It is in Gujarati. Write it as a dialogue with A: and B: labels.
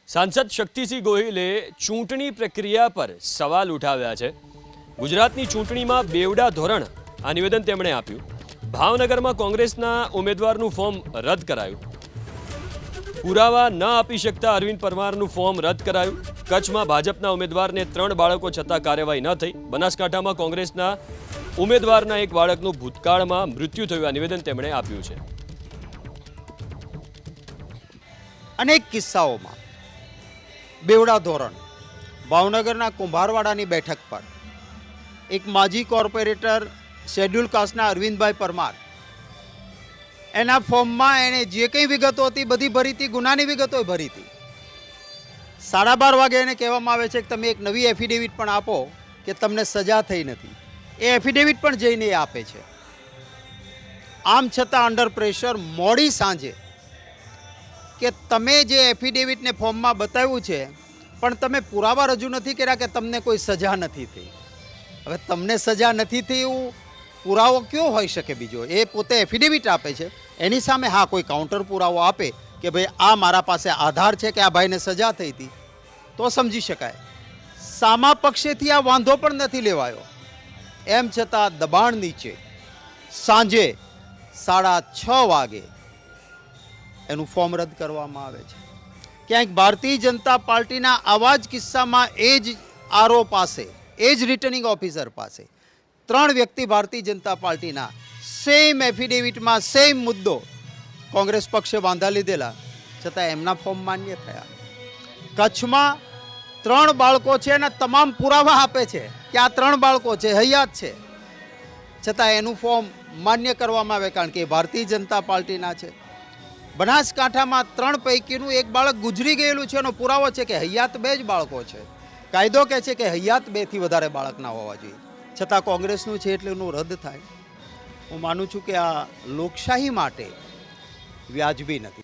A: સાંસદ શક્તિસિંહ ગોહિલે ચૂંટણી પ્રક્રિયા પર સવાલ ઉઠાવ્યા છે। ગુજરાતની ચૂંટણીમાં બેવડા ધોરણ આ નિવેદન તેમણે આપ્યું। ભાવનગરમાં કોંગ્રેસના ઉમેદવારનું ફોર્મ રદ કરાયું। પુરાવા ન આપી શકતા અરવિંદ પરમારનું ફોર્મ રદ કરાયું। કચ્છમાં ભાજપના ઉમેદવારને 3 બાળકો છતાં કાર્યવાહી ન થઈ। બનાસકાંઠામાં કોંગ્રેસના ઉમેદવારના એક બાળકનું ભૂતકાળમાં મૃત્યુ થયું। આ નિવેદન તેમણે આપ્યું છે।
B: अनेक किस्साओं बेवड़ा धोरण भावनगरना कुंभारवाड़ानी बैठक पर एक माजी कॉर्पोरेटर शेड्यूल कास्टना अरविंद भाई परमार एना फॉर्म में एने जे कई विगतो थी बधी भरी थी, गुनानी विगतो भरी थी। 12:30 वागे एने कहेवामां आवे छे के तमे एक नवी एफिडेविट पण आपो के तमने सजा थई नथी। ए एफिडेविट पण जईने आपे छे। आम छतां अंडर प्रेशर मोडी सांजे કે તમે જે એફિડેવિટ ને ફોર્મમાં બતાવ્યું છે પણ તમે પુરાવા રજૂ નથી કર્યા કે તમને કોઈ સજા નથી થઈ। હવે તમને સજા નથી થઈ એવું પુરાવો કયો હોઈ શકે બીજો? એ પોતે એફિડેવિટ આપે છે, એની સામે હા કોઈ કાઉન્ટર પુરાવો આપે કે ભાઈ આ મારા પાસે આધાર છે કે આ ભાઈને સજા થઈ હતી તો સમજી શકાય। સામા પક્ષેથી આ વાંધો પણ નથી લેવાયો, એમ છતાં દબાણ નીચે સાંજે 6:30 વાગે એનું ફોર્મ રદ કરવામાં આવે છે। ક્યાંક ભારતીય જનતા પાર્ટીના આવા જ કિસ્સામાં એ જ આરઓ પાસે, એ જ રિટર્નિંગ ઓફિસર પાસે 3 વ્યક્તિ ભારતીય જનતા પાર્ટીના સેમ એફિડેવિટમાં સેમ મુદ્દો કોંગ્રેસ પક્ષે બાંધા લીધેલા છતાં એમના ફોર્મ માન્ય થયા। કચ્છમાં 3 બાળકો છે અને તમામ પુરાવા આપે છે કે આ 3 બાળકો છે, હયાત છે, છતાં એનું ફોર્મ માન્ય કરવામાં આવે કારણ કે એ ભારતીય જનતા પાર્ટીના છે। બનાસકાંઠામાં 3 પૈકીનું એક બાળક ગુજરી ગયેલું છે એનો પુરાવો છે કે હયાત 2 જ બાળકો છે। કાયદો કહે છે કે હયાત 2 થી વધારે બાળક ના હોવા જોઈએ, છતાં કોંગ્રેસનું છે એટલે એનું રદ થાય। હું માનું છું કે આ લોકશાહી માટે વ્યાજબી નથી।